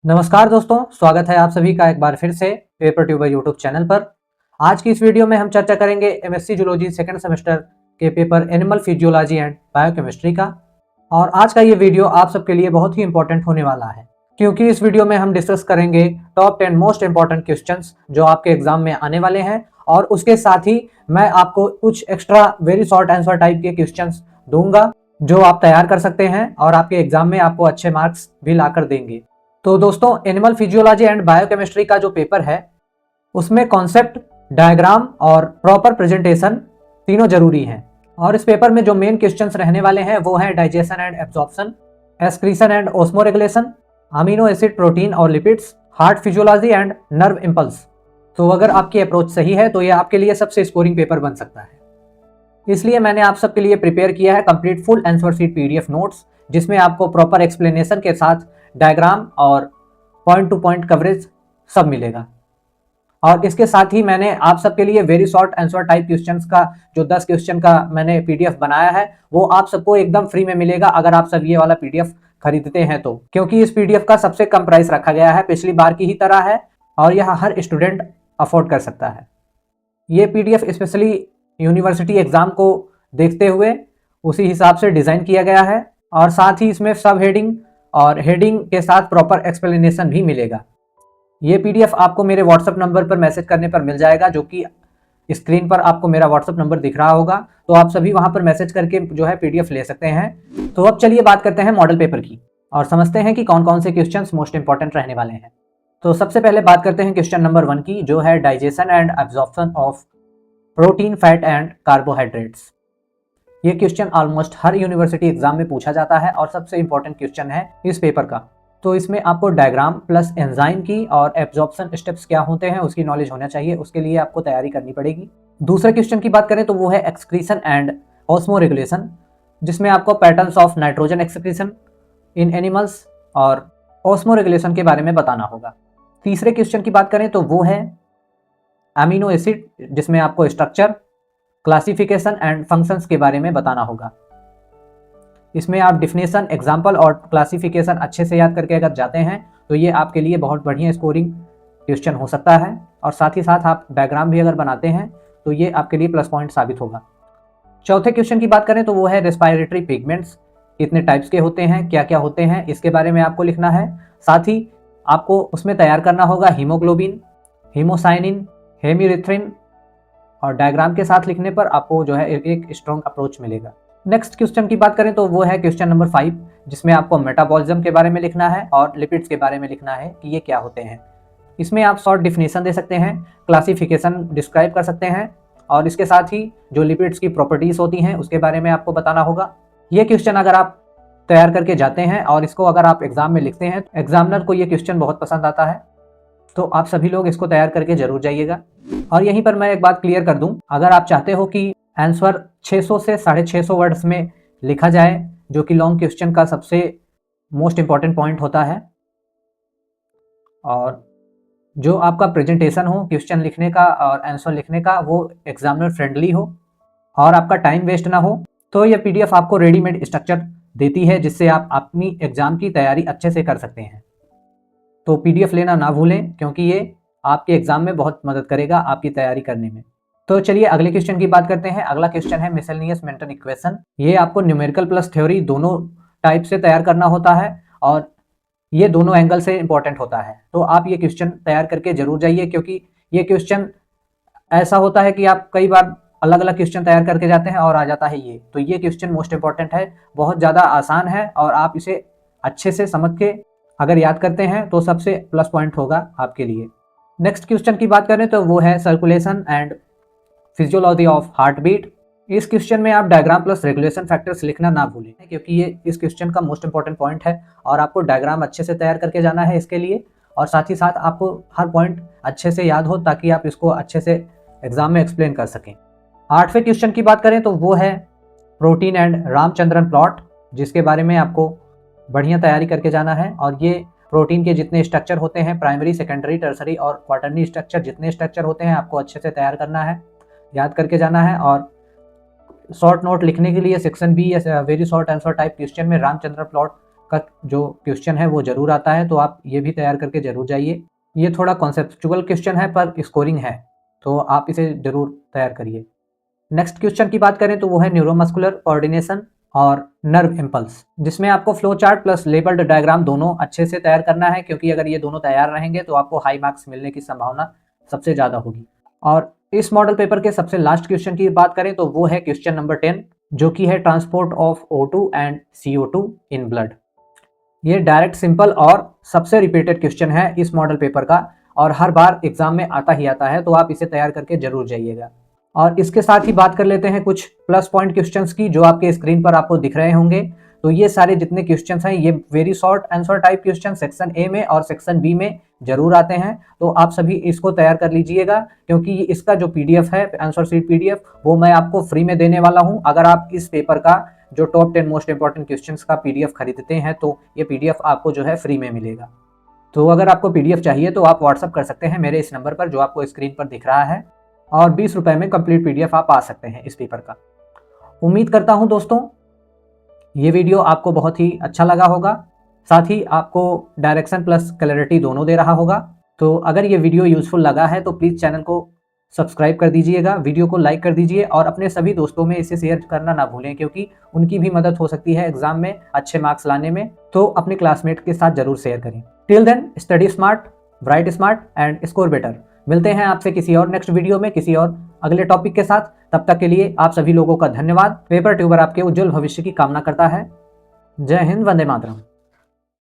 नमस्कार दोस्तों, स्वागत है आप सभी का एक बार फिर से पेपर ट्यूबर यूट्यूब चैनल पर। आज की इस वीडियो में हम चर्चा करेंगे एमएससी जूलॉजी सेकंड सेमेस्टर के paper animal physiology and biochemistry का। और आज का ये वीडियो आप सबके लिए बहुत ही इंपॉर्टेंट होने वाला है, क्योंकि इस वीडियो में हम डिस्कस करेंगे टॉप 10 मोस्ट इंपॉर्टेंट क्वेश्चंस जो आपके एग्जाम में आने वाले हैं। और उसके साथ ही मैं आपको कुछ extra very short answer type के क्वेश्चंस दूंगा जो आप तैयार कर सकते हैं और आपके एग्जाम में आपको अच्छे मार्क्स भी ला कर देंगे। तो दोस्तों, एनिमल फिजियोलॉजी एंड बायोकेमिस्ट्री का जो पेपर है उसमें कॉन्सेप्ट, डायग्राम और प्रॉपर प्रेजेंटेशन तीनों जरूरी हैं। और इस पेपर में जो मेन क्वेश्चंस रहने वाले हैं वो है digestion and absorption, excretion and osmoregulation, amino acid, protein और lipids, heart physiology and nerve impulse. तो अगर आपकी अप्रोच सही है तो ये आपके लिए सबसे स्कोरिंग पेपर बन सकता है। इसलिए मैंने आप सबके लिए प्रिपेयर किया है complete full answer sheet PDF notes, जिसमें आपको प्रॉपर एक्सप्लेनेशन के साथ डायग्राम और पॉइंट टू पॉइंट कवरेज सब मिलेगा। और इसके साथ ही मैंने आप सबके लिए very short answer type questions का जो 10 क्वेश्चन का मैंने पीडीएफ बनाया है वो आप सबको एकदम फ्री में मिलेगा अगर आप सब ये वाला पीडीएफ खरीदते हैं तो, क्योंकि इस पीडीएफ का सबसे कम प्राइस रखा गया है, पिछली बार की ही तरह है और यह हर स्टूडेंट अफोर्ड कर सकता है। ये पीडीएफ स्पेशली यूनिवर्सिटी एग्जाम को देखते हुए उसी हिसाब से डिजाइन किया गया है और साथ ही इसमें सब हेडिंग और हेडिंग के साथ प्रॉपर एक्सप्लेनेशन भी मिलेगा। ये पीडीएफ आपको मेरे व्हाट्सएप नंबर पर मैसेज करने पर मिल जाएगा, जो कि स्क्रीन पर आपको मेरा व्हाट्सएप नंबर दिख रहा होगा। तो आप सभी वहां पर मैसेज करके जो है पीडीएफ ले सकते हैं। तो अब चलिए बात करते हैं मॉडल पेपर की और समझते हैं कि कौन कौन से क्वेश्चंस मोस्ट इंपॉर्टेंट रहने वाले हैं। तो सबसे पहले बात करते हैं क्वेश्चन नंबर 1 की, जो है digestion and absorption of protein, fat and carbohydrates. ये क्वेश्चन ऑलमोस्ट हर यूनिवर्सिटी एग्जाम में पूछा जाता है और सबसे इंपॉर्टेंट क्वेश्चन है इस पेपर का। तो इसमें आपको डायग्राम प्लस एंजाइम की और एब्जॉर्प्शन स्टेप्स क्या होते हैं उसकी नॉलेज होना चाहिए, उसके लिए आपको तैयारी करनी पड़ेगी। दूसरे क्वेश्चन की बात करें तो वो है एक्सक्रीशन एंड ऑस्मोरेगुलेशन, जिसमें आपको patterns of nitrogen excretion in animals और ऑस्मोरेगुलेशन के बारे में बताना होगा। तीसरे क्वेश्चन की बात करें तो वो है अमीनो एसिड, जिसमें आपको स्ट्रक्चर, क्लासिफिकेशन एंड फंक्शंस के बारे में बताना होगा। इसमें आप डिफिनेशन, एग्जाम्पल और क्लासिफिकेशन अच्छे से याद करके अगर जाते हैं तो ये आपके लिए बहुत बढ़िया स्कोरिंग क्वेश्चन हो सकता है। और साथ ही साथ आप डायग्राम भी अगर बनाते हैं तो ये आपके लिए प्लस पॉइंट साबित होगा। चौथे क्वेश्चन की बात करें तो वो है रेस्पिरेटरी पिगमेंट्स, कितने टाइप्स के होते हैं, क्या क्या होते हैं, इसके बारे में आपको लिखना है। साथ ही आपको उसमें तैयार करना होगा हीमोग्लोबिन, हीमोसाइनिन, हेमिरिथ्रिन, और डायग्राम के साथ लिखने पर आपको जो है एक स्ट्रॉन्ग अप्रोच मिलेगा। नेक्स्ट क्वेश्चन की बात करें तो वो है क्वेश्चन नंबर 5, जिसमें आपको मेटाबॉलिज्म के बारे में लिखना है और लिपिड्स के बारे में लिखना है कि ये क्या होते हैं। इसमें आप शॉर्ट डिफिनेशन दे सकते हैं, क्लासिफिकेशन डिस्क्राइब कर सकते हैं और इसके साथ ही जो लिपिड्स की प्रॉपर्टीज होती हैं उसके बारे में आपको बताना होगा। ये क्वेश्चन अगर आप तैयार करके जाते हैं और इसको अगर आप एग्जाम में लिखते हैं, एग्जामिनर को ये क्वेश्चन बहुत पसंद आता है, तो आप सभी लोग इसको तैयार करके जरूर जाइएगा। और यहीं पर मैं एक बात क्लियर कर दूं, अगर आप चाहते हो कि आंसर 600 से 650 वर्ड्स में लिखा जाए, जो कि लॉन्ग क्वेश्चन का सबसे मोस्ट इंपॉर्टेंट पॉइंट होता है, और जो आपका प्रेजेंटेशन हो क्वेश्चन लिखने का और आंसर लिखने का वो एग्जामिनर फ्रेंडली हो और आपका टाइम वेस्ट ना हो, तो ये पीडीएफ आपको रेडीमेड स्ट्रक्चर देती है, जिससे आप अपनी एग्जाम की तैयारी अच्छे से कर सकते हैं। तो पीडीएफ लेना ना भूलें, क्योंकि ये आपके एग्जाम में बहुत मदद करेगा आपकी तैयारी करने में। तो चलिए अगले क्वेश्चन की बात करते हैं। अगला क्वेश्चन है मिसलेनियस मेंटल इक्वेशन। ये आपको न्यूमेरिकल प्लस थ्योरी दोनों टाइप से तैयार करना होता है और ये दोनों एंगल से इंपॉर्टेंट होता है। तो आप ये क्वेश्चन तैयार करके जरूर जाइए, क्योंकि ये क्वेश्चन ऐसा होता है कि आप कई बार अलग अलग क्वेश्चन तैयार करके जाते हैं और आ जाता है ये। तो ये क्वेश्चन मोस्ट इंपॉर्टेंट है, बहुत ज़्यादा आसान है और आप इसे अच्छे से समझ के अगर याद करते हैं तो सबसे प्लस पॉइंट होगा आपके लिए। नेक्स्ट क्वेश्चन की बात करें तो वो है circulation and physiology of heartbeat. इस क्वेश्चन में आप डायग्राम प्लस रेगुलेशन फैक्टर्स लिखना ना भूलें, क्योंकि ये इस क्वेश्चन का मोस्ट इंपॉर्टेंट पॉइंट है और आपको डायग्राम अच्छे से तैयार करके जाना है इसके लिए। और साथ ही साथ आपको हर पॉइंट अच्छे से याद हो ताकि आप इसको अच्छे से एग्जाम में एक्सप्लेन कर सकें। 8वें क्वेश्चन की बात करें तो वो है प्रोटीन एंड रामचंद्रन प्लॉट, जिसके बारे में आपको बढ़िया तैयारी करके जाना है। और ये प्रोटीन के जितने स्ट्रक्चर होते हैं, प्राइमरी, सेकेंडरी, टर्सरी और क्वार्टरनी स्ट्रक्चर, जितने स्ट्रक्चर होते हैं आपको अच्छे से तैयार करना है, याद करके जाना है। और शॉर्ट नोट लिखने के लिए सेक्शन बी या very short answer type question में रामचंद्र प्लॉट का जो क्वेश्चन है वो जरूर आता है, तो आप ये भी तैयार करके जरूर जाइए। ये थोड़ा कॉन्सेप्चुअल क्वेश्चन है पर स्कोरिंग है, तो आप इसे जरूर तैयार करिए। नेक्स्ट क्वेश्चन की बात करें तो वो है न्यूरोमस्कुलर कोऑर्डिनेशन और नर्व इम्पल्स, जिसमें आपको flow chart plus labelled diagram दोनों अच्छे से तैयार करना है, क्योंकि अगर ये दोनों तैयार रहेंगे तो आपको हाई मार्क्स मिलने की संभावना सबसे ज़्यादा होगी। और इस मॉडल पेपर के सबसे लास्ट क्वेश्चन की बात करें तो वो है क्वेश्चन नंबर 10, जो कि है transport of O2 and CO2 in blood. ये डायरेक्ट, सिंपल और सबसे रिपीटेड क्वेश्चन है इस मॉडल पेपर का, और हर बार एग्जाम में आता ही आता है, तो आप इसे तैयार करके जरूर जाइएगा। और इसके साथ ही बात कर लेते हैं कुछ प्लस पॉइंट क्वेश्चंस की, जो आपके स्क्रीन पर आपको दिख रहे होंगे। तो ये सारे जितने क्वेश्चंस हैं ये very short answer type question section A में और सेक्शन बी में जरूर आते हैं, तो आप सभी इसको तैयार कर लीजिएगा, क्योंकि इसका जो पीडीएफ है, आंसर शीट पीडीएफ, वो मैं आपको फ्री में देने वाला हूं। अगर आप इस पेपर का जो टॉप 10 मोस्ट इंपॉर्टेंट क्वेश्चंस का पीडीएफ खरीदते हैं तो ये पीडीएफ आपको जो है फ्री में मिलेगा। तो अगर आपको पीडीएफ चाहिए तो आप व्हाट्सअप कर सकते हैं मेरे इस नंबर पर जो आपको स्क्रीन पर दिख रहा है, और 20 रुपए में कंप्लीट पीडीएफ आप पा सकते हैं इस पेपर का। उम्मीद करता हूं दोस्तों ये वीडियो आपको बहुत ही अच्छा लगा होगा, साथ ही आपको डायरेक्शन प्लस क्लैरिटी दोनों दे रहा होगा। तो अगर ये वीडियो यूजफुल लगा है तो प्लीज़ चैनल को सब्सक्राइब कर दीजिएगा, वीडियो को लाइक कर दीजिए और अपने सभी दोस्तों में इसे शेयर करना ना भूलें, क्योंकि उनकी भी मदद हो सकती है एग्जाम में अच्छे मार्क्स लाने में। तो अपने क्लासमेट के साथ जरूर शेयर करें। Till then study smart, right smart and score better. मिलते हैं आपसे किसी और नेक्स्ट वीडियो में किसी और अगले टॉपिक के साथ। तब तक के लिए आप सभी लोगों का धन्यवाद। पेपर ट्यूबर आपके उज्जवल भविष्य की कामना करता है। जय हिंद, वंदे मातरम।